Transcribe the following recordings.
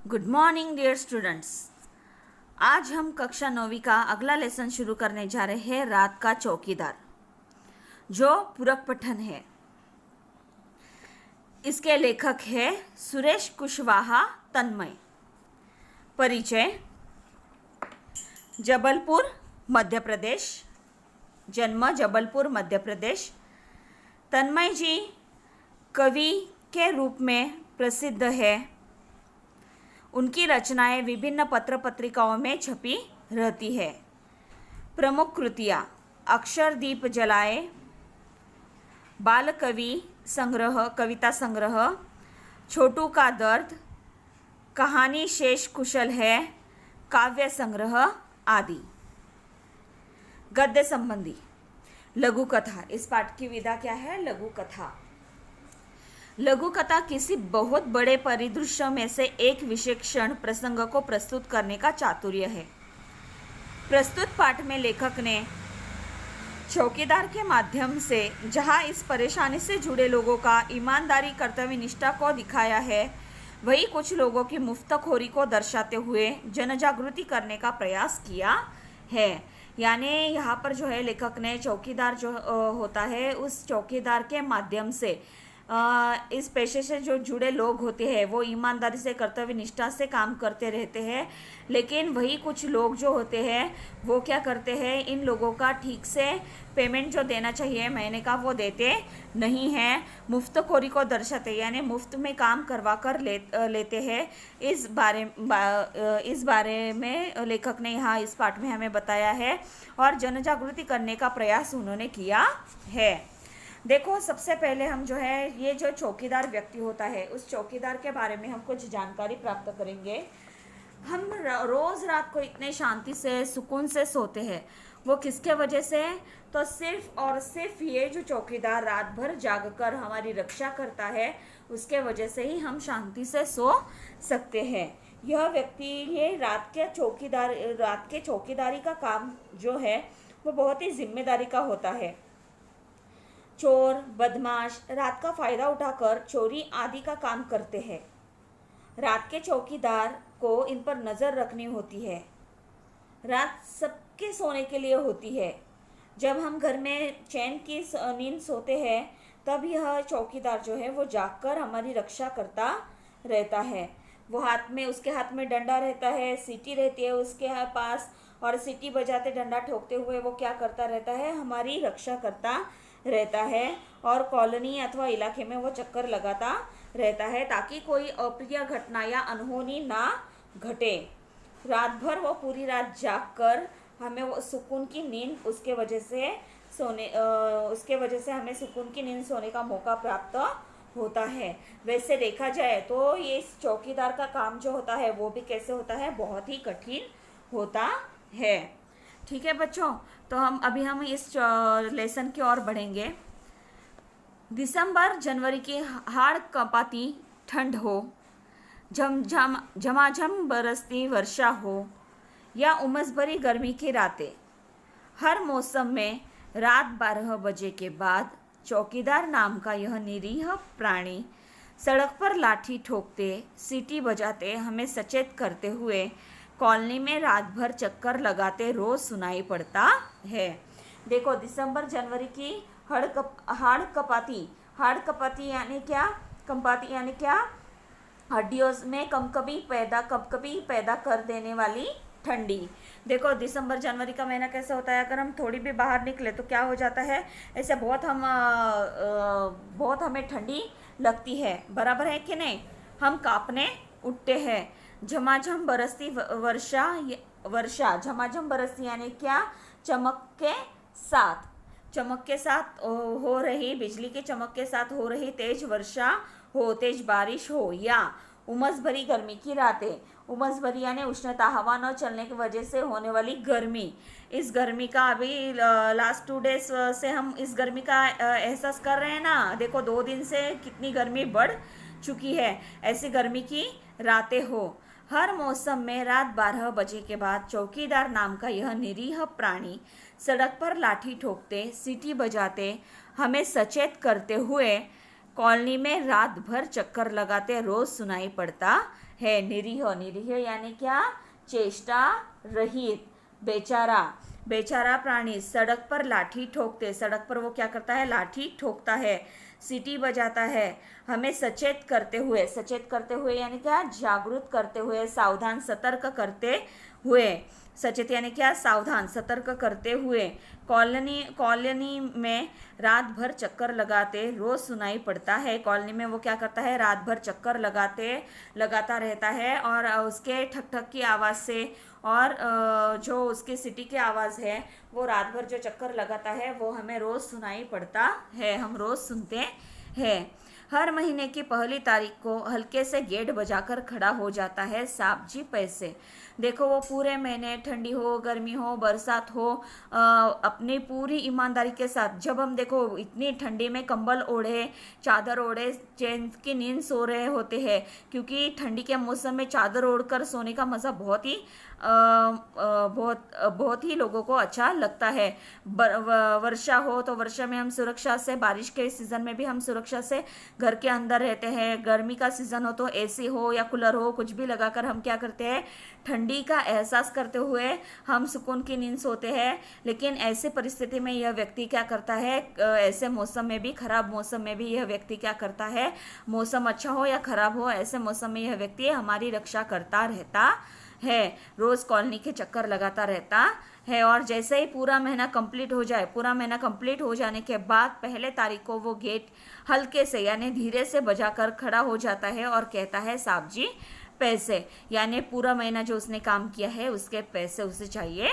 Good morning dear students. आज हम कक्षा 9वीं का अगला लेसन शुरू करने जा रहे हैं, रात का चौकीदार, जो पूरक पठन है। इसके लेखक है सुरेश कुशवाहा तन्मय। परिचय: जबलपुर मध्य प्रदेश, जन्म जबलपुर मध्य प्रदेश। तन्मय जी कवि के रूप में प्रसिद्ध है। उनकी रचनाएं विभिन्न पत्र पत्रिकाओं में छपी रहती है। प्रमुख कृतियाँ: अक्षरदीप जलाए, बाल कवि संग्रह, कविता संग्रह, छोटू का दर्द, कहानी शेष कुशल है, काव्य संग्रह आदि। गद्य संबंधी लघु कथा। इस पाठ की विधा क्या है? लघु कथा। लघु कथा किसी बहुत बड़े परिदृश्य में से एक विशेषण प्रसंग को प्रस्तुत करने का चातुर्य है। प्रस्तुत पाठ में लेखक ने चौकीदार के माध्यम से जहां इस परेशानी से जुड़े लोगों का ईमानदारी, कर्तव्य निष्ठा को दिखाया है, वही कुछ लोगों की मुफ्तखोरी को दर्शाते हुए जनजागृति करने का प्रयास किया है। यानी यहाँ पर जो है लेखक ने चौकीदार जो होता है, उस चौकीदार के माध्यम से इस पेशे से जो जुड़े लोग होते हैं वो ईमानदारी से, कर्तव्य निष्ठा से काम करते रहते हैं, लेकिन वही कुछ लोग जो होते हैं वो क्या करते हैं, इन लोगों का ठीक से पेमेंट जो देना चाहिए महीने का वो देते नहीं हैं, मुफ्तखोरी को दर्शाते, यानी मुफ्त में काम करवा कर लेते हैं। इस बारे में लेखक ने यहाँ इस पाठ में हमें बताया है और जनजागृति करने का प्रयास उन्होंने किया है। देखो, सबसे पहले हम जो है ये जो चौकीदार व्यक्ति होता है, उस चौकीदार के बारे में हम कुछ जानकारी प्राप्त करेंगे। हम रोज़ रात को इतने शांति से, सुकून से सोते हैं, वो किसके वजह से? तो सिर्फ और सिर्फ ये जो चौकीदार रात भर जागकर हमारी रक्षा करता है, उसके वजह से ही हम शांति से सो सकते हैं। यह व्यक्ति, ये रात के चौकीदारी का काम जो है वो बहुत ही जिम्मेदारी का होता है। चोर, बदमाश रात का फायदा उठाकर चोरी आदि का काम करते हैं। रात के चौकीदार को इन पर नज़र रखनी होती है। रात सबके सोने के लिए होती है। जब हम घर में चैन की नींद सोते हैं, तब यह चौकीदार जो है वो जागकर हमारी रक्षा करता रहता है। वो उसके हाथ में डंडा रहता है, सीटी रहती है उसके पास, और सीटी बजाते, डंडा ठोकते हुए वो क्या करता रहता है? हमारी रक्षा करता रहता है। और कॉलोनी अथवा इलाके में वो चक्कर लगाता रहता है ताकि कोई अप्रिय घटना या अनहोनी ना घटे। रात भर वो पूरी रात जागकर हमें वो सुकून की नींद, उसके वजह से हमें सुकून की नींद सोने का मौका प्राप्त होता है। वैसे देखा जाए तो ये इस चौकीदार का काम जो होता है वो भी कैसे होता है? बहुत ही कठिन होता है। ठीक है बच्चों, तो हम इस लेसन की ओर बढ़ेंगे। दिसंबर जनवरी की हाड़ कंपाती ठंड हो, झमाझम बरसती वर्षा हो या उमस भरी गर्मी की रातें, हर मौसम में रात 12 बजे के बाद चौकीदार नाम का यह निरीह प्राणी सड़क पर लाठी ठोकते, सीटी बजाते, हमें सचेत करते हुए कॉलोनी में रात भर चक्कर लगाते रोज सुनाई पड़ता है। देखो, दिसंबर जनवरी की हाड़ कपाती यानी क्या? कंपाती यानी क्या? हड्डियों में कभी पैदा कर देने वाली ठंडी। देखो, दिसंबर जनवरी का महीना कैसा होता है? अगर हम थोड़ी भी बाहर निकले तो क्या हो जाता है? ऐसे बहुत हमें ठंडी लगती है, बराबर है कि नहीं? हम कांपने उठते हैं। झमाझम बरसती वर्षा, झमाझम बरसती यानी क्या? चमक के साथ हो रही, बिजली के चमक के साथ हो रही तेज वर्षा हो, तेज बारिश हो, या उमस भरी गर्मी की रातें। उमस भरी यानी उष्णता, हवा न चलने की वजह से होने वाली गर्मी। इस गर्मी का अभी लास्ट 2 डेज से हम इस गर्मी का एहसास कर रहे हैं ना। देखो, 2 दिन से कितनी गर्मी बढ़ चुकी है। ऐसी गर्मी की रातें हो। हर मौसम में रात 12 बजे के बाद चौकीदार नाम का यह निरीह प्राणी सड़क पर लाठी ठोकते, सीटी बजाते, हमें सचेत करते हुए कॉलोनी में रात भर चक्कर लगाते रोज सुनाई पड़ता है। निरीह, निरीह यानी क्या, चेष्टा रहित। बेचारा, बेचारा प्राणी सड़क पर लाठी ठोकते, सड़क पर वो क्या करता है, लाठी ठोकता है, सीटी बजाता है। हमें सचेत करते हुए, सचेत करते हुए यानी क्या, जागरूक करते हुए, सावधान सतर्क करते हुए। सचेत यानी क्या, सावधान सतर्क करते हुए। कॉलोनी, कॉलोनी में रात भर चक्कर लगाते रोज सुनाई पड़ता है। कॉलोनी में वो क्या करता है, रात भर चक्कर लगाता रहता है, और उसके ठक ठक की आवाज़ से, और जो उसकी सिटी की आवाज़ है, वो रात भर जो चक्कर लगाता है वो हमें रोज़ सुनाई पड़ता है, हम रोज़ सुनते हैं। हर महीने की पहली तारीख को हल्के से गेट बजाकर खड़ा हो जाता है साहब जी पैसे। देखो वो पूरे महीने, ठंडी हो, गर्मी हो, बरसात हो, अपनी पूरी ईमानदारी के साथ, जब हम देखो इतनी ठंडी में कंबल ओढ़े, चादर ओढ़े, चैन की नींद सो रहे होते हैं, क्योंकि ठंडी के मौसम में चादर ओढ़कर सोने का मज़ा बहुत ही लोगों को अच्छा लगता है। वर्षा हो तो वर्षा में हम सुरक्षा से, बारिश के सीज़न में भी हम सुरक्षा से घर के अंदर रहते हैं। गर्मी का सीज़न हो तो एसी हो या कूलर हो, कुछ भी लगाकर हम क्या करते हैं, ठंडी का एहसास करते हुए हम सुकून की नींद सोते हैं। लेकिन ऐसी परिस्थिति में यह व्यक्ति क्या करता है, ऐसे मौसम में भी, खराब मौसम में भी यह व्यक्ति क्या करता है, मौसम अच्छा हो या खराब हो, ऐसे मौसम में यह व्यक्ति हमारी रक्षा करता रहता है, रोज कॉलोनी के चक्कर लगाता रहता है। और जैसे ही पूरा महीना कंप्लीट हो जाए, पूरा महीना कंप्लीट हो जाने के बाद पहले तारीख को वो गेट हल्के से यानी धीरे से बजाकर खड़ा हो जाता है और कहता है साहब जी पैसे, यानी पूरा महीना जो उसने काम किया है उसके पैसे उसे चाहिए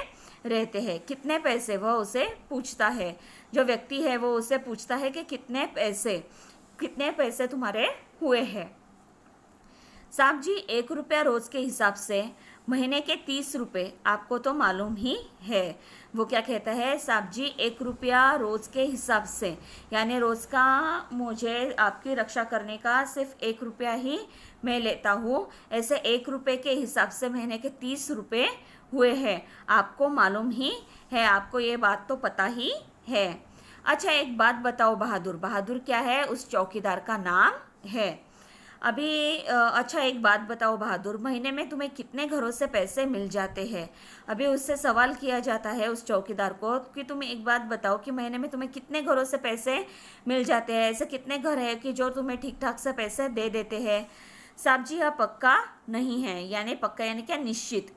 रहते हैं। कितने पैसे, वह उसे पूछता है, जो व्यक्ति है वो उसे पूछता है कि कितने पैसे तुम्हारे हुए हैं। साहब जी 1 रुपया रोज के हिसाब से महीने के 30 रुपये, आपको तो मालूम ही है। वो क्या कहता है, साहब जी 1 रुपया रोज के हिसाब से, यानी रोज का मुझे आपकी रक्षा करने का सिर्फ 1 रुपया ही मैं लेता हूँ, ऐसे 1 रुपये के हिसाब से महीने के 30 रुपये हुए हैं, आपको मालूम ही है, आपको ये बात तो पता ही है। अच्छा एक बात बताओ बहादुर, बहादुर क्या है, उस चौकीदार का नाम है। अभी अच्छा एक बात बताओ बहादुर, महीने में तुम्हें कितने घरों से पैसे मिल जाते हैं। अभी उससे सवाल किया जाता है उस चौकीदार को कि तुम एक बात बताओ कि महीने में तुम्हें कितने घरों से पैसे मिल जाते हैं, ऐसे कितने घर हैं कि जो तुम्हें ठीक ठाक से पैसे दे देते हैं। साहब जी यह पक्का नहीं है, यानी पक्का यानी क्या, निश्चित।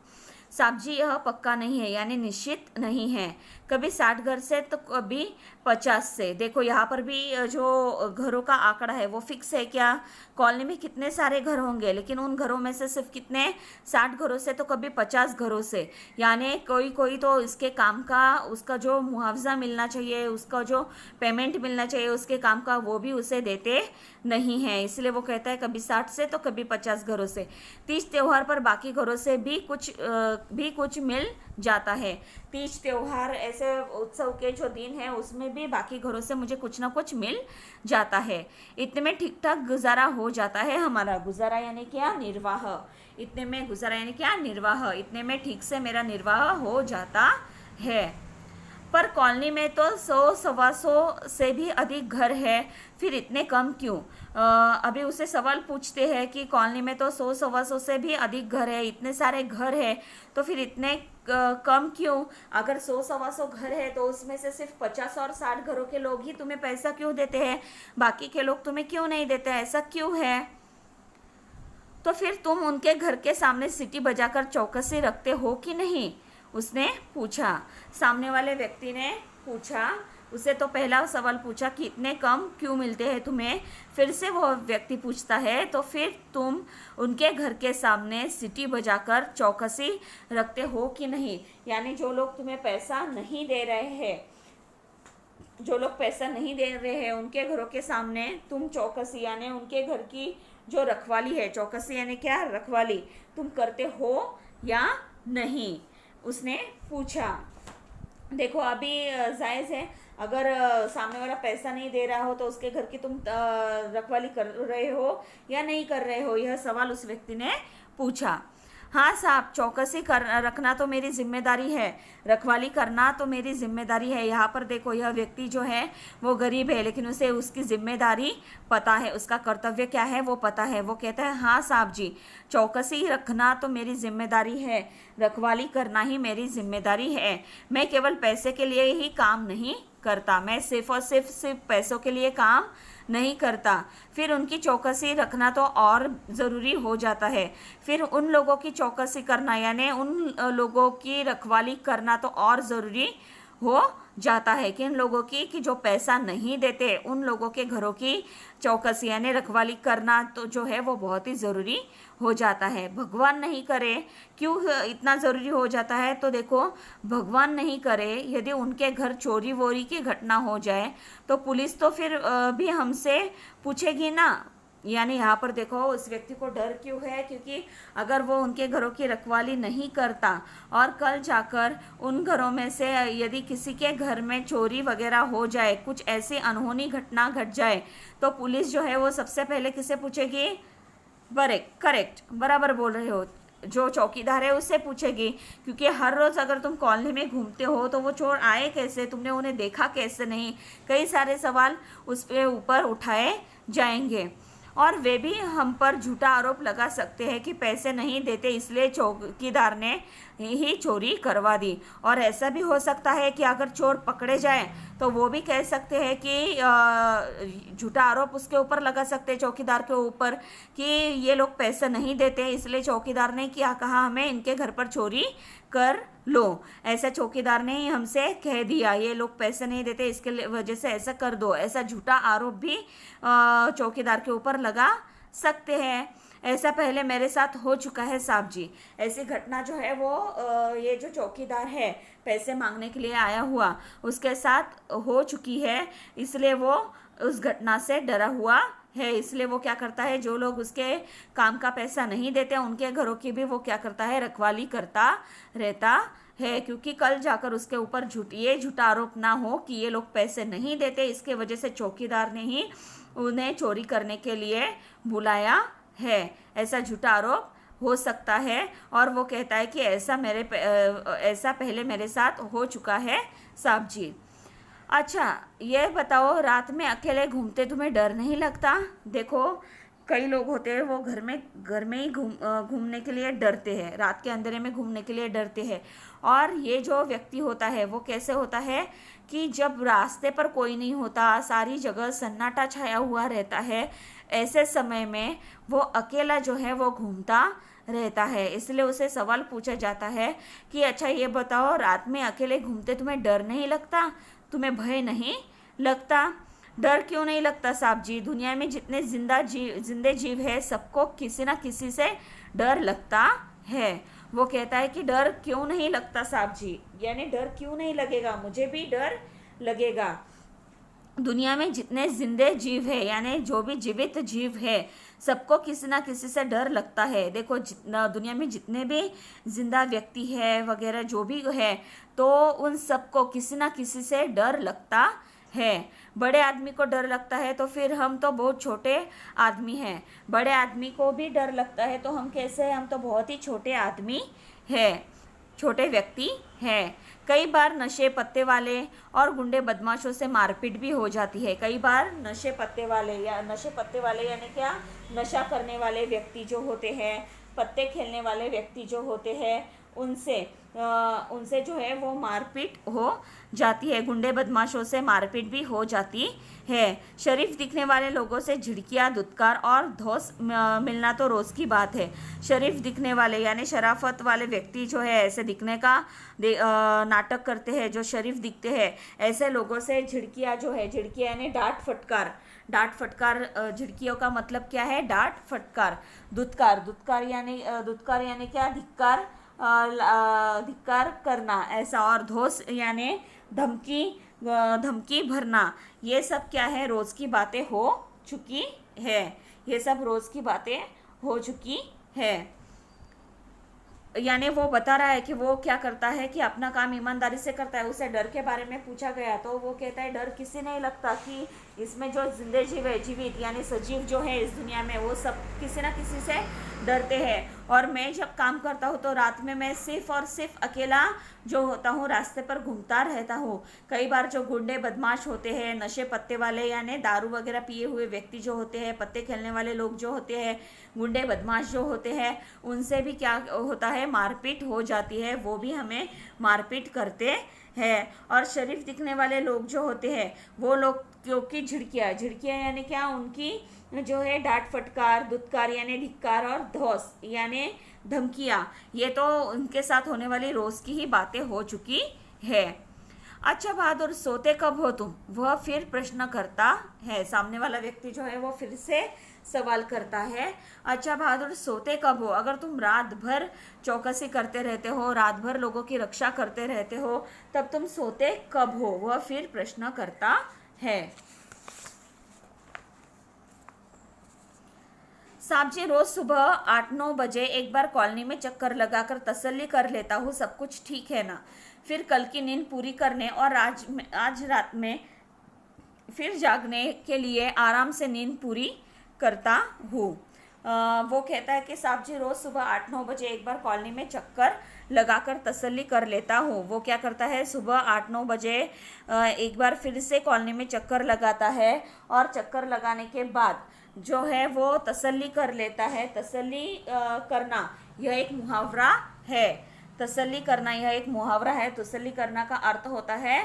साहब जी यह पक्का नहीं है यानी निश्चित नहीं है, कभी 60 घर से तो कभी 50 से। देखो यहाँ पर भी जो घरों का आंकड़ा है वो फिक्स है क्या, कॉलोनी में कितने सारे घर होंगे, लेकिन उन घरों में से सिर्फ कितने, 60 घरों से तो कभी 50 घरों से, यानी कोई तो इसके काम का, उसका जो मुआवजा मिलना चाहिए, उसका जो पेमेंट मिलना चाहिए उसके काम का, वो भी उसे देते नहीं है। इसलिए वो कहता है कभी 60 से तो कभी 50 घरों से। तीज त्योहार पर बाकी घरों से भी कुछ मिल जाता है। तीज त्योहार ऐसे उत्सव के जो दिन है उसमें भी बाकी घरों से मुझे कुछ ना कुछ मिल जाता है। इतने में ठीक ठाक गुजारा हो जाता है हमारा, गुजारा यानी क्या, निर्वाह। इतने में गुजारा यानी क्या, निर्वाह, इतने में ठीक से मेरा निर्वाह हो जाता है। पर कॉलोनी में तो 100-125 से भी अधिक घर है, फिर इतने कम क्यों। अभी उसे सवाल पूछते हैं कि कॉलोनी में तो 100-125 से भी अधिक घर है, इतने सारे घर है, तो फिर इतने कम क्यों। अगर 100-125 घर है तो उसमें से सिर्फ 50 और 60 घरों के लोग ही तुम्हें पैसा क्यों देते हैं, बाकी के लोग तुम्हें क्यों नहीं देते, ऐसा क्यों है। तो फिर तुम उनके घर के सामने सीटी बजाकर चौकसी रखते हो कि नहीं, उसने पूछा। सामने वाले व्यक्ति ने पूछा, उसे तो पहला सवाल पूछा कि इतने कम क्यों मिलते हैं तुम्हें, फिर से वो व्यक्ति पूछता है तो फिर तुम उनके घर के सामने सीटी बजाकर चौकसी रखते हो कि नहीं, यानी जो लोग तुम्हें पैसा नहीं दे रहे हैं, जो लोग पैसा नहीं दे रहे हैं उनके घरों के सामने तुम चौकसी यानी उनके घर की जो रखवाली है, चौकसी यानी क्या, रखवाली, तुम करते हो या नहीं, उसने पूछा। देखो अभी जायज़ है, अगर सामने वाला पैसा नहीं दे रहा हो तो उसके घर की तुम रखवाली कर रहे हो या नहीं कर रहे हो, यह सवाल उस व्यक्ति ने पूछा। हाँ साहब, चौकसी कर रखना तो मेरी जिम्मेदारी है, रखवाली करना तो मेरी जिम्मेदारी है। यहाँ पर देखो, यह व्यक्ति जो है वो गरीब है, लेकिन उसे उसकी जिम्मेदारी पता है, उसका कर्तव्य क्या है वो पता है। वो कहता है हाँ साहब जी, चौकसी रखना तो मेरी जिम्मेदारी है, रखवाली करना ही मेरी जिम्मेदारी है। मैं केवल पैसे के लिए ही काम नहीं करता, मैं सिर्फ और सिर्फ पैसों के लिए काम नहीं करता। फिर उनकी चौकसी रखना तो और ज़रूरी हो जाता है। फिर उन लोगों की चौकसी करना यानी उन लोगों की रखवाली करना तो और ज़रूरी हो जाता है कि इन लोगों की कि जो पैसा नहीं देते, उन लोगों के घरों की चौकसी यानी रखवाली करना तो जो है वो बहुत ही ज़रूरी हो जाता है। भगवान नहीं करे, क्यों इतना ज़रूरी हो जाता है? तो देखो, भगवान नहीं करे यदि उनके घर चोरी वोरी की घटना हो जाए तो पुलिस तो फिर भी हमसे पूछेगी ना। यानी यहाँ पर देखो, उस व्यक्ति को डर क्यों है? क्योंकि अगर वो उनके घरों की रखवाली नहीं करता और कल जाकर उन घरों में से यदि किसी के घर में चोरी वगैरह हो जाए, कुछ ऐसी अनहोनी घटना घट जाए, तो पुलिस जो है वो सबसे पहले किसे पूछेगी? करेक्ट, बराबर बोल रहे हो, जो चौकीदार है उससे पूछेगी। क्योंकि हर रोज़ अगर तुम कॉलोनी में घूमते हो तो वो चोर आए कैसे, तुमने उन्हें देखा कैसे नहीं, कई सारे सवाल उस पे ऊपर उठाए जाएंगे। और वे भी हम पर झूठा आरोप लगा सकते हैं कि पैसे नहीं देते इसलिए चौकीदार ने ही चोरी करवा दी। और ऐसा भी हो सकता है कि अगर चोर पकड़े जाए तो वो भी कह सकते हैं कि झूठा आरोप उसके ऊपर लगा सकते हैं, चौकीदार के ऊपर, कि ये लोग पैसे नहीं देते इसलिए चौकीदार ने क्या कहा, हमें इनके घर पर चोरी कर लो। ऐसा चौकीदार ने ही हमसे कह दिया, ये लोग पैसे नहीं देते इसके वजह से ऐसा कर दो। ऐसा झूठा आरोप भी चौकीदार के ऊपर लगा सकते हैं। ऐसा पहले मेरे साथ हो चुका है साहब जी। ऐसी घटना जो है वो ये जो चौकीदार है पैसे मांगने के लिए आया हुआ, उसके साथ हो चुकी है, इसलिए वो उस घटना से डरा हुआ है। इसलिए वो क्या करता है, जो लोग उसके काम का पैसा नहीं देते उनके घरों की भी वो क्या करता है, रखवाली करता रहता है। क्योंकि कल जाकर उसके ऊपर झूठा आरोप ना हो कि ये लोग पैसे नहीं देते, इसके वजह से चौकीदार ने ही उन्हें चोरी करने के लिए बुलाया है। ऐसा झूठा आरोप हो सकता है। और वो कहता है कि ऐसा पहले मेरे साथ हो चुका है साहब जी। अच्छा, ये बताओ, रात में अकेले घूमते तुम्हें डर नहीं लगता? देखो, कई लोग होते हैं वो घर में ही घूमने के लिए डरते हैं, रात के अंधेरे में घूमने के लिए डरते हैं। और ये जो व्यक्ति होता है वो कैसे होता है कि जब रास्ते पर कोई नहीं होता, सारी जगह सन्नाटा छाया हुआ रहता है, ऐसे समय में वो अकेला जो है वो घूमता रहता है। इसलिए उसे सवाल पूछा जाता है कि अच्छा ये बताओ, रात में अकेले घूमते तुम्हें डर नहीं लगता, तुम्हें भय नहीं लगता? डर क्यों नहीं लगता साहब जी? दुनिया में जितने जिंदे जीव है सबको किसी ना किसी से डर लगता है। वो कहता है कि डर क्यों नहीं लगता साहब जी, यानी डर क्यों नहीं लगेगा, मुझे भी डर लगेगा। दुनिया में जितने जिंदे जीव है यानी जो भी जीवित जीव है सबको किसी ना किसी से डर लगता है। देखो, दुनिया में जितने भी जिंदा व्यक्ति है वगैरह जो भी है, तो उन सबको किसी ना किसी से डर लगता है। बड़े आदमी को डर लगता है तो फिर हम तो बहुत छोटे आदमी हैं। बड़े आदमी को भी डर लगता है तो हम कैसे हैं? हम तो बहुत ही छोटे आदमी हैं, छोटे व्यक्ति हैं। कई बार नशे पत्ते वाले और गुंडे बदमाशों से मारपीट भी हो जाती है। कई बार नशे पत्ते वाले यानी क्या, नशा करने वाले व्यक्ति जो होते हैं, पत्ते खेलने वाले व्यक्ति जो होते हैं, उनसे जो है वो मारपीट हो जाती है। गुंडे बदमाशों से मारपीट भी हो जाती है। शरीफ दिखने वाले लोगों से झिड़कियाँ, धुतकार और धौंस मिलना तो रोज़ की बात है। शरीफ दिखने वाले यानी शराफत वाले व्यक्ति जो है ऐसे दिखने का नाटक करते हैं, जो शरीफ दिखते हैं, ऐसे लोगों से झिड़कियाँ जो है, झिड़कियाँ यानी डांट फटकार, झिड़कियों का मतलब क्या है? डांट फटकार। धुतकार यानी क्या? धिक्कार करना ऐसा। और धौंस यानी धमकी भरना। ये सब क्या है? रोज़ की बातें हो चुकी है। ये सब रोज़ की बातें हो चुकी है। यानी वो बता रहा है कि वो क्या करता है कि अपना काम ईमानदारी से करता है। उसे डर के बारे में पूछा गया तो वो कहता है डर किसी नहीं लगता, कि इसमें जो जिंदे जीव है, जीवित यानी सजीव जो है इस दुनिया में, वो सब किसी ना किसी से डरते हैं। और मैं जब काम करता हूँ तो रात में मैं सिर्फ और सिर्फ अकेला जो होता हूँ रास्ते पर घूमता रहता हूँ। कई बार जो गुंडे बदमाश होते हैं, नशे पत्ते वाले यानी दारू वगैरह पिए हुए व्यक्ति जो होते हैं, पत्ते खेलने वाले लोग जो होते हैं, गुंडे बदमाश जो होते हैं, उनसे भी क्या होता है, मारपीट हो जाती है। वो भी हमें मारपीट करते हैं। और शरीफ दिखने वाले लोग जो होते हैं वो लोग क्योंकि झिड़कियाँ यानी क्या, उनकी जो है डांट फटकार, दुत्कार यानी धिक्कार और धौस यानी धमकियाँ, ये तो उनके साथ होने वाली रोज की ही बातें हो चुकी है। अच्छा बहादुर, सोते कब हो तुम? वह फिर प्रश्न करता है। सामने वाला व्यक्ति जो है वो फिर से सवाल करता है, अच्छा बहादुर सोते कब हो? अगर तुम रात भर चौकसी करते रहते हो, रात भर लोगों की रक्षा करते रहते हो, तब तुम सोते कब हो? वह फिर प्रश्न करता है। साहब जी, रोज सुबह 8-9 बजे एक बार कॉलोनी में चक्कर लगाकर तसल्ली कर लेता हूँ सब कुछ ठीक है ना। फिर कल की नींद पूरी करने और आज रात में फिर जागने के लिए आराम से नींद पूरी करता हूँ। वो कहता है कि साहब जी, रोज सुबह 8-9 बजे एक बार कॉलोनी में चक्कर लगाकर तसल्ली कर लेता हूँ। वो क्या करता है, सुबह 8-9 बजे एक बार फिर से कॉलोनी में चक्कर लगाता है और चक्कर लगाने के बाद जो है वो तसल्ली कर लेता है। तसल्ली करना यह एक मुहावरा है। तसल्ली करना यह एक मुहावरा है। तसल्ली करना का अर्थ होता है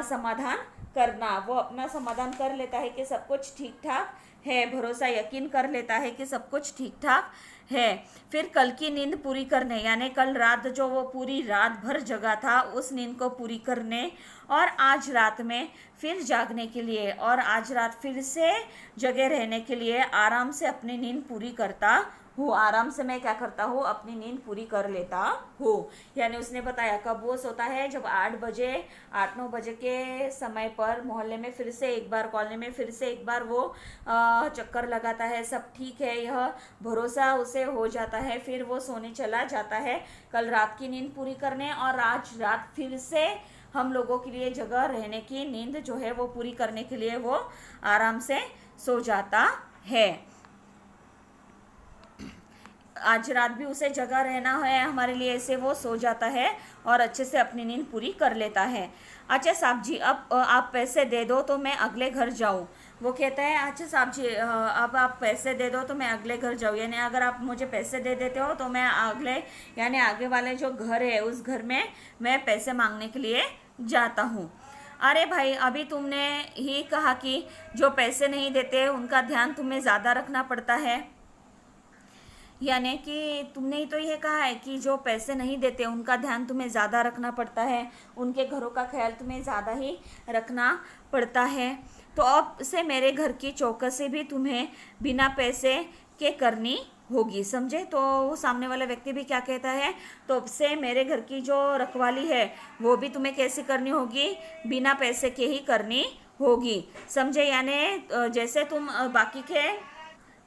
समाधान करना। वो अपना समाधान कर लेता है कि सब कुछ ठीक ठाक है, भरोसा यकीन कर लेता है कि सब कुछ ठीक ठाक है। फिर कल की नींद पूरी करने यानी कल रात जो वो पूरी रात भर जगा था उस नींद को पूरी करने और आज रात में फिर जागने के लिए और आज रात फिर से जगे रहने के लिए आराम से अपनी नींद पूरी करता हूँ। आराम से मैं क्या करता हूँ, अपनी नींद पूरी कर लेता हूँ। यानी उसने बताया कब वो सोता है, जब 8-9 बजे के समय पर मोहल्ले में फिर से एक बार, कॉलोनी में फिर से एक बार वो चक्कर लगाता है। सब ठीक है यह भरोसा उसे हो जाता है। फिर वो सोने चला जाता है कल रात की नींद पूरी करने और आज रात फिर से हम लोगों के लिए जगह रहने की नींद जो है वो पूरी करने के लिए वो आराम से सो जाता है। आज रात भी उसे जगह रहना है हमारे लिए, ऐसे वो सो जाता है और अच्छे से अपनी नींद पूरी कर लेता है। अच्छा साहब जी, अब आप पैसे दे दो तो मैं अगले घर जाऊँ। वो कहता है, अच्छा साहब जी, अब आप पैसे दे दो तो मैं अगले घर जाऊँ। यानी अगर आप मुझे पैसे दे देते हो तो मैं अगले यानी आगे वाले जो घर है उस घर में मैं पैसे मांगने के लिए जाता हूँ। अरे भाई, अभी तुमने ही कहा कि जो पैसे नहीं देते उनका ध्यान तुम्हें ज़्यादा रखना पड़ता है। यानी कि तुमने ही तो यह कहा है कि जो पैसे नहीं देते उनका ध्यान तुम्हें ज़्यादा रखना पड़ता है, उनके घरों का ख्याल तुम्हें ज़्यादा ही रखना पड़ता है। तो अब से मेरे घर की चौकसी भी तुम्हें बिना पैसे के करनी होगी, समझे? तो वो सामने वाला व्यक्ति भी क्या कहता है, तो अब से मेरे घर की जो रखवाली है वो भी तुम्हें कैसे करनी होगी, बिना पैसे के ही करनी होगी, समझे? यानी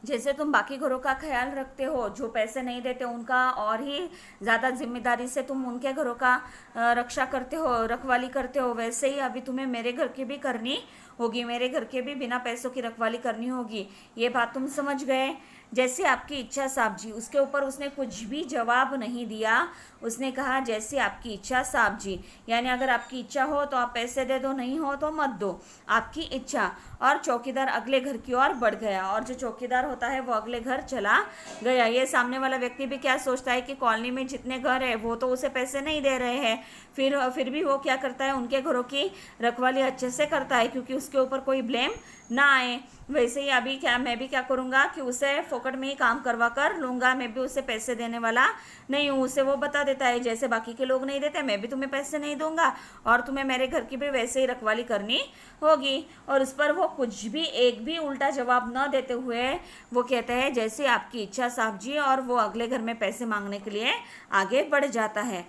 जैसे तुम बाकी घरों का ख्याल रखते हो, जो पैसे नहीं देते उनका, और ही ज़्यादा जिम्मेदारी से तुम उनके घरों का रक्षा करते हो, रखवाली करते हो, वैसे ही अभी तुम्हें मेरे घर की भी करनी होगी, मेरे घर के भी बिना पैसों की रखवाली करनी होगी। ये बात तुम समझ गए? जैसे आपकी इच्छा साहब जी। उसके ऊपर उसने कुछ भी जवाब नहीं दिया। उसने कहा जैसे आपकी इच्छा साहब जी, यानी अगर आपकी इच्छा हो तो आप पैसे दे दो, नहीं हो तो मत दो, आपकी इच्छा। और चौकीदार अगले घर की ओर बढ़ गया और जो चौकीदार होता है वो अगले घर चला गया। ये सामने वाला व्यक्ति भी क्या सोचता है कि कॉलोनी में जितने घर है वो तो उसे पैसे नहीं दे रहे हैं, फिर भी वो क्या करता है, उनके घरों की रखवाली अच्छे से करता है क्योंकि उसके ऊपर कोई ब्लेम ना आए। वैसे ही अभी मैं भी क्या करूँगा कि उसे फोकट में ही काम करवा कर लूँगा। मैं भी उसे पैसे देने वाला नहीं हूँ। उसे वो बता देता है जैसे बाकी के लोग नहीं देते, मैं भी तुम्हें पैसे नहीं दूंगा और तुम्हें मेरे घर की भी वैसे ही रखवाली करनी होगी। और उस पर वो कुछ भी एक भी उल्टा जवाब न देते हुए वो कहते हैं जैसे आपकी इच्छा साहब जी, और वो अगले घर में पैसे मांगने के लिए आगे बढ़ जाता है।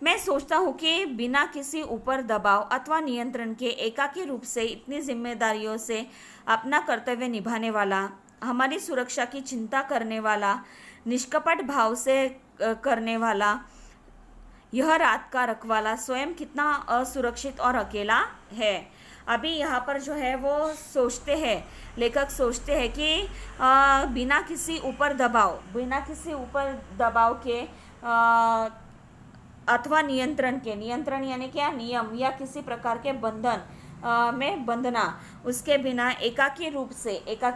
मैं सोचता हूँ कि बिना किसी ऊपर दबाव अथवा नियंत्रण के एकाकी रूप से इतनी जिम्मेदारियों से अपना कर्तव्य निभाने वाला, हमारी सुरक्षा की चिंता करने वाला, निष्कपट भाव से करने वाला यह रात का रखवाला स्वयं कितना असुरक्षित और अकेला है। अभी यहाँ पर जो है वो सोचते हैं, लेखक सोचते हैं कि बिना किसी ऊपर दबाव के अथवा नियंत्रण के, नियंत्रण यानी क्या, नियम या किसी प्रकार के बंधन में बंधना, उसके बिना एकाकी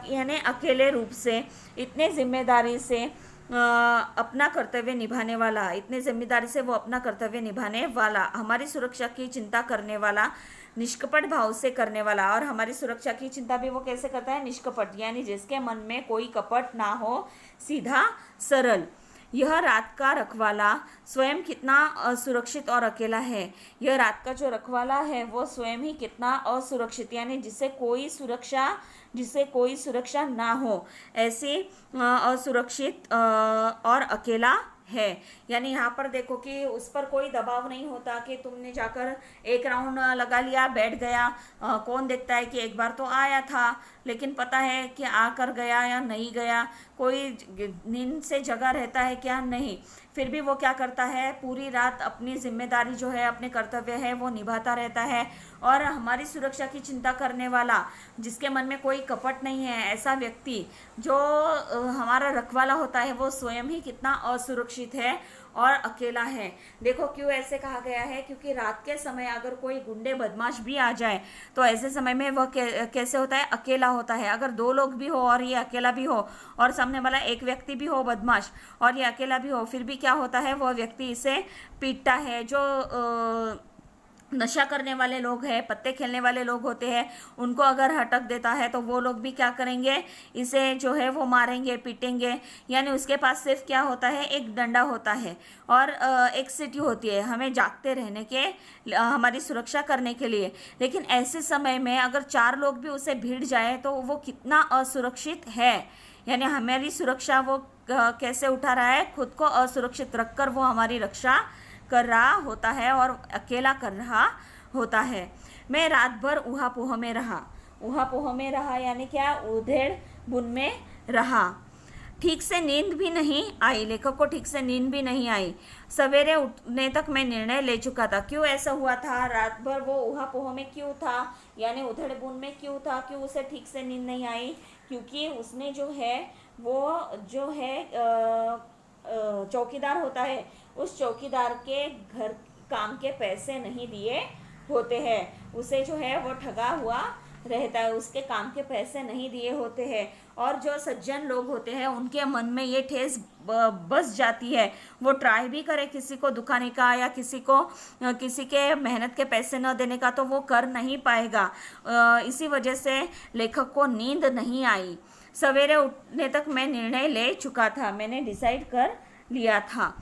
यानी अकेले रूप से इतने जिम्मेदारी से अपना कर्तव्य निभाने वाला, इतने जिम्मेदारी से वो अपना कर्तव्य निभाने वाला, हमारी सुरक्षा की चिंता करने वाला, निष्कपट भाव से करने वाला। और हमारी सुरक्षा की चिंता भी वो कैसे करता है, निष्कपट, यानी जिसके मन में कोई कपट ना हो, सीधा सरल। यह रात का रखवाला स्वयं कितना असुरक्षित और अकेला है। यह रात का जो रखवाला है वो स्वयं ही कितना असुरक्षित, यानी जिसे कोई सुरक्षा ना हो, ऐसे असुरक्षित और अकेला है। यानी यहाँ पर देखो कि उस पर कोई दबाव नहीं होता कि तुमने जाकर एक राउंड लगा लिया, बैठ गया, कौन देखता है कि एक बार तो आया था लेकिन पता है कि आकर गया या नहीं गया, कोई नींद से जगा रहता है क्या, नहीं, फिर भी वो क्या करता है, पूरी रात अपनी जिम्मेदारी जो है, अपने कर्तव्य है वो निभाता रहता है। और हमारी सुरक्षा की चिंता करने वाला, जिसके मन में कोई कपट नहीं है, ऐसा व्यक्ति जो हमारा रखवाला होता है वो स्वयं ही कितना असुरक्षित है और अकेला है। देखो क्यों ऐसे कहा गया है, क्योंकि रात के समय अगर कोई गुंडे बदमाश भी आ जाए तो ऐसे समय में वह कैसे होता है, अकेला होता है। अगर दो लोग भी हो और ये अकेला भी हो और सामने वाला एक व्यक्ति भी हो बदमाश और ये अकेला भी हो, फिर भी क्या होता है, वह व्यक्ति इसे पीटता है। जो नशा करने वाले लोग हैं, पत्ते खेलने वाले लोग होते हैं, उनको अगर हटक देता है तो वो लोग भी क्या करेंगे, इसे जो है वो मारेंगे, पीटेंगे। यानी उसके पास सिर्फ क्या होता है, एक डंडा होता है और एक सीटी होती है हमें जागते रहने के, हमारी सुरक्षा करने के लिए। लेकिन ऐसे समय में अगर 4 लोग भी उसे भिड़ जाए तो वो कितना असुरक्षित है। यानी हमारी सुरक्षा वो कैसे उठा रहा है, खुद को असुरक्षित रखकर वो हमारी रक्षा कर रहा होता है और अकेला कर रहा होता है। मैं रात भर ऊहापोह में रहा यानी क्या, उधेड़ बुन में रहा। ठीक से नींद भी नहीं आई, लेखक को ठीक से नींद भी नहीं आई। सवेरे उठने तक मैं निर्णय ले चुका था। क्यों ऐसा हुआ था, रात भर वो ऊहापोह में क्यों था, यानी उधेड़ बुन में क्यों था, क्यों उसे ठीक से नींद नहीं आई, क्योंकि उसने जो है वो जो है चौकीदार होता है, उस चौकीदार के घर काम के पैसे नहीं दिए होते हैं। उसे जो है वो ठगा हुआ रहता है, उसके काम के पैसे नहीं दिए होते हैं। और जो सज्जन लोग होते हैं उनके मन में ये ठेस बस जाती है, वो ट्राई भी करे किसी को दुखाने का या किसी के मेहनत के पैसे न देने का, तो वो कर नहीं पाएगा। इसी वजह से लेखक को नींद नहीं आई। सवेरे उठने तक मैं निर्णय ले चुका था, मैंने डिसाइड कर लिया था।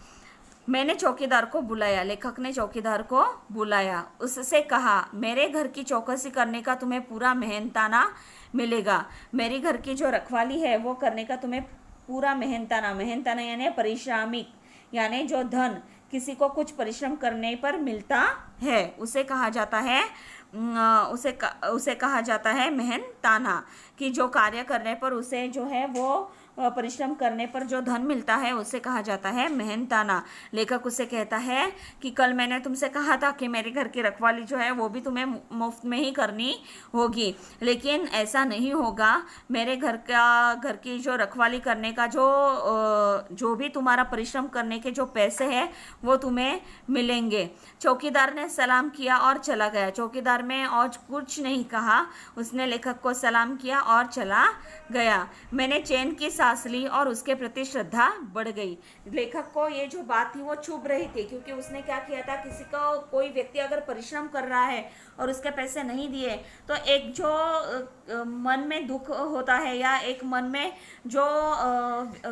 मैंने चौकीदार को बुलाया, लेखक ने चौकीदार को बुलाया, उससे कहा, मेरे घर की चौकसी करने का तुम्हें पूरा मेहनताना मिलेगा। मेरी घर की जो रखवाली है वो करने का तुम्हें पूरा मेहनताना यानी पारिश्रमिक, यानी जो धन किसी को कुछ परिश्रम करने पर मिलता है उसे कहा जाता है उसे कहा जाता है मेहनताना, कि जो कार्य करने पर उसे जो है वो परिश्रम करने पर जो धन मिलता है उसे कहा जाता है मेहनताना। लेखक उसे कहता है कि कल मैंने तुमसे कहा था कि मेरे घर की रखवाली जो है वो भी तुम्हें मुफ्त में ही करनी होगी, लेकिन ऐसा नहीं होगा। मेरे घर की जो रखवाली करने का जो भी तुम्हारा परिश्रम करने के जो पैसे हैं वो तुम्हें मिलेंगे। चौकीदार ने सलाम किया और चला गया। चौकीदार में और कुछ नहीं कहा, उसने लेखक को सलाम किया और चला गया। मैंने चैन की सांस ली और उसके प्रति श्रद्धा बढ़ गई। लेखक को ये जो बात थी वो चुभ रही थी, क्योंकि उसने क्या किया था, किसी को कोई व्यक्ति अगर परिश्रम कर रहा है और उसके पैसे नहीं दिए तो एक जो मन में दुख होता है या एक मन में जो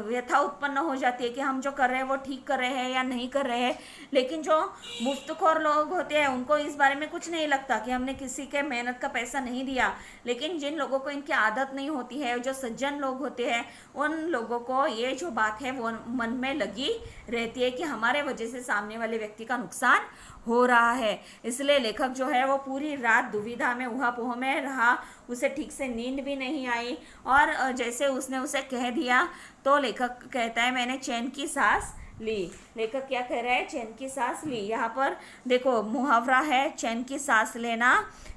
व्यथा उत्पन्न हो जाती है कि हम जो कर रहे हैं वो ठीक कर रहे हैं या नहीं कर रहे हैं। लेकिन जो मुफ्तखोर लोग होते हैं उनको इस बारे में कुछ नहीं लगता कि हमने किसी के मेहनत का पैसा नहीं दिया। लेकिन जिन लोगों को इनकी आदत नहीं होती है, जो सज्जन लोग होते हैं, उन लोगों को ये जो बात है वो मन में लगी रहती है कि हमारे वजह से सामने वाले व्यक्ति का नुकसान हो रहा है। इसलिए लेखक जो है वो पूरी रात दुविधा में ऊहापोह में रहा, उसे ठीक से नींद भी नहीं आई। और जैसे उसने उसे कह दिया तो लेखक कहता है, मैंने चैन की सांस ली। लेखक क्या कह रहा है, चैन की सांस ली। यहाँ पर देखो मुहावरा है चैन की सांस लेना।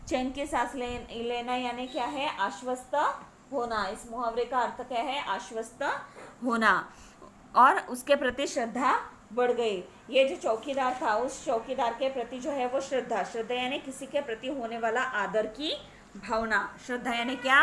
चैन की सांस लेना यानी क्या है, आश्वस्त होना। इस मुहावरे का अर्थ क्या है, आश्वस्त होना। और उसके प्रति श्रद्धा बढ़ गई। ये जो चौकीदार था, उस चौकीदार के प्रति जो है वो श्रद्धा, श्रद्धा यानी किसी के प्रति होने वाला आदर की भावना। श्रद्धा यानी क्या,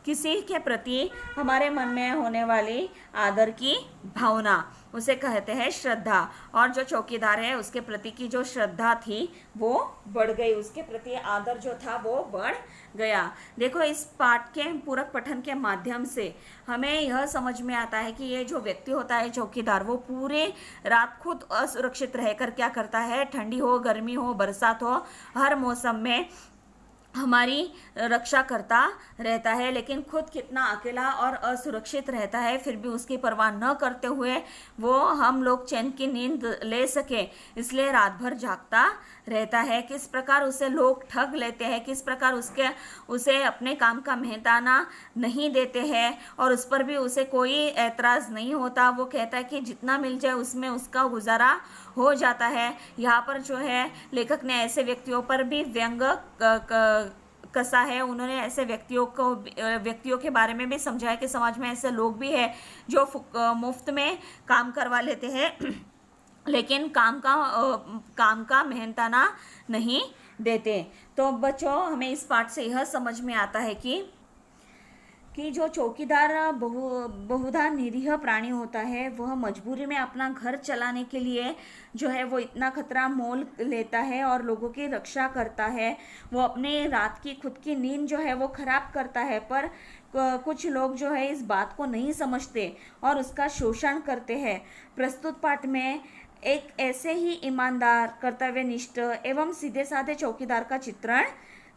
किसी के प्रति हमारे मन में होने वाली आदर की भावना, उसे कहते हैं श्रद्धा। और जो चौकीदार है उसके प्रति की जो श्रद्धा थी वो बढ़ गई, उसके प्रति आदर जो था वो बढ़ गया। देखो इस पाठ के पूरक पठन के माध्यम से हमें यह समझ में आता है कि ये जो व्यक्ति होता है चौकीदार, वो पूरे रात खुद असुरक्षित रहकर क्या करता है, ठंडी हो, गर्मी हो, बरसात हो, हर मौसम में हमारी रक्षा करता रहता है। लेकिन खुद कितना अकेला और असुरक्षित रहता है, फिर भी उसकी परवाह न करते हुए वो हम लोग चैन की नींद ले सके इसलिए रात भर जागता रहता है। किस प्रकार उसे लोग ठग लेते हैं, किस प्रकार उसे अपने काम का मेहनताना नहीं देते हैं और उस पर भी उसे कोई ऐतराज़ नहीं होता। वो कहता है कि जितना मिल जाए उसमें उसका गुजारा हो जाता है। यहाँ पर जो है लेखक ने ऐसे व्यक्तियों पर भी व्यंग कसा है। उन्होंने ऐसे व्यक्तियों के बारे में भी समझाया कि समाज में ऐसे लोग भी हैं जो मुफ्त में काम करवा लेते हैं लेकिन काम का मेहनताना नहीं देते। तो बच्चों हमें इस पाठ से यह समझ में आता है कि जो चौकीदार बहुधा निरीह प्राणी होता है, वह मजबूरी में अपना घर चलाने के लिए जो है वो इतना खतरा मोल लेता है और लोगों की रक्षा करता है। वो अपने रात की खुद की नींद जो है वो खराब करता है, पर कुछ लोग जो है इस बात को नहीं समझते और उसका शोषण करते हैं। प्रस्तुत पाठ में एक ऐसे ही ईमानदार, कर्तव्यनिष्ठ एवं सीधे साधे चौकीदार का चित्रण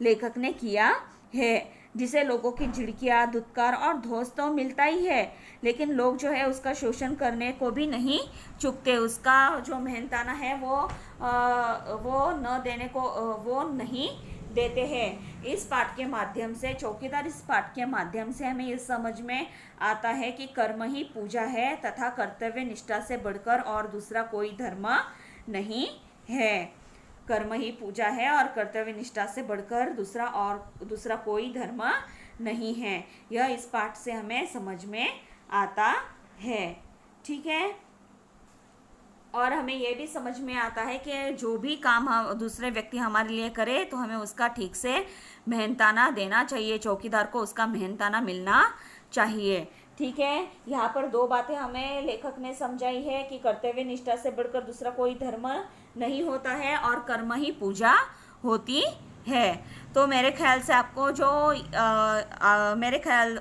लेखक ने किया है, जिसे लोगों की झिड़कियाँ, धुतकार और धौंस तो मिलता ही है, लेकिन लोग जो है उसका शोषण करने को भी नहीं चूकते। उसका जो मेहनताना है वो न देने को वो नहीं देते हैं। इस पाठ के माध्यम से चौकीदार, इस पाठ के माध्यम से हमें ये समझ में आता है कि कर्म ही पूजा है तथा कर्तव्य निष्ठा से बढ़कर और दूसरा कोई धर्म नहीं है। कर्म ही पूजा है और कर्तव्य निष्ठा से बढ़कर दूसरा कोई धर्म नहीं है। यह इस पाठ से हमें समझ में आता है। ठीक है। और हमें यह भी समझ में आता है कि जो भी काम दूसरे व्यक्ति हमारे लिए करे तो हमें उसका ठीक से मेहनताना देना चाहिए। चौकीदार को उसका मेहनताना मिलना चाहिए। ठीक है। यहाँ पर दो बातें हमें लेखक ने समझाई है कि कर्तव्य निष्ठा से बढ़कर दूसरा कोई धर्म नहीं होता है और कर्म ही पूजा होती है। तो मेरे ख्याल से आपको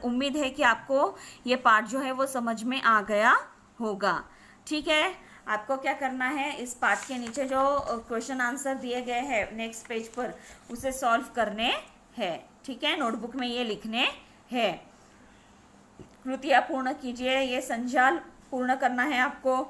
उम्मीद है कि आपको ये पाठ जो है वो समझ में आ गया होगा। ठीक है। आपको क्या करना है, इस पाठ के नीचे जो क्वेश्चन आंसर दिए गए हैं नेक्स्ट पेज पर, उसे सॉल्व करने हैं। ठीक है। नोटबुक में ये लिखने हैं। कृतियाँ पूर्ण कीजिए, ये संजाल पूर्ण करना है आपको।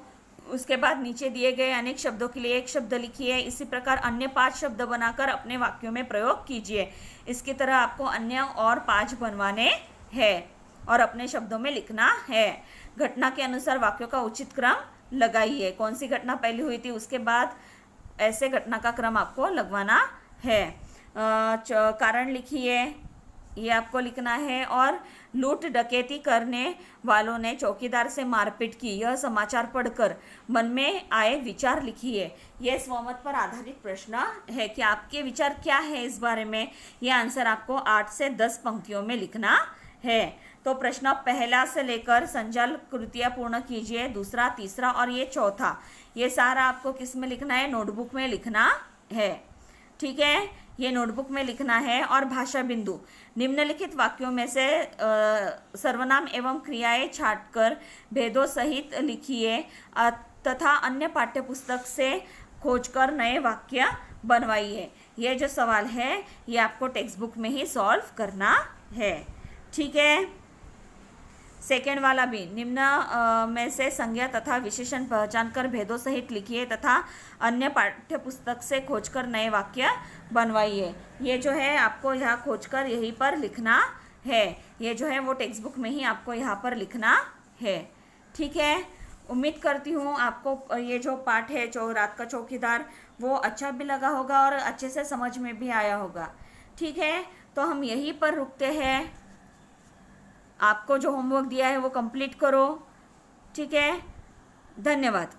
उसके बाद नीचे दिए गए अनेक शब्दों के लिए एक शब्द लिखिए। इसी प्रकार अन्य 5 शब्द बनाकर अपने वाक्यों में प्रयोग कीजिए। इसकी तरह आपको अन्य और 5 बनवाने हैं और अपने शब्दों में लिखना है। घटना के अनुसार वाक्यों का उचित क्रम लगाइए। कौन सी घटना पहले हुई थी, उसके बाद ऐसे घटना का क्रम आपको लगवाना है। कारण लिखिए, ये आपको लिखना है। और लूट डकैती करने वालों ने चौकीदार से मारपीट की, यह समाचार पढ़कर मन में आए विचार लिखिए। यह स्वमत पर आधारित प्रश्न है कि आपके विचार क्या है इस बारे में। यह आंसर आपको 8 से 10 पंक्तियों में लिखना है। तो प्रश्न पहला से लेकर संजाल कृतियाँ पूर्ण कीजिए, दूसरा, तीसरा और ये चौथा, ये सारा आपको किस में लिखना है, नोटबुक में लिखना है। ठीक है। ये नोटबुक में लिखना है। और भाषा बिंदु, निम्नलिखित वाक्यों में से सर्वनाम एवं क्रियाएं छांटकर भेदों सहित लिखिए तथा अन्य पाठ्यपुस्तक से खोजकर नए वाक्य बनवाइए। ये जो सवाल है ये आपको टेक्स्ट बुक में ही सॉल्व करना है। ठीक है। सेकेंड वाला भी, निम्न में से संज्ञा तथा विशेषण पहचान कर भेदों सहित लिखिए तथा अन्य पाठ्यपुस्तक से खोजकर नए वाक्य बनवाइए। ये जो है आपको यहाँ खोजकर यहीं पर लिखना है। ये जो है वो टेक्स्ट बुक में ही आपको यहाँ पर लिखना है। ठीक है। उम्मीद करती हूँ आपको ये जो पाठ है जो रात का चौकीदार वो अच्छा भी लगा होगा और अच्छे से समझ में भी आया होगा। ठीक है, तो हम यहीं पर रुकते हैं। आपको जो होमवर्क दिया है वो कंप्लीट करो। ठीक है, धन्यवाद।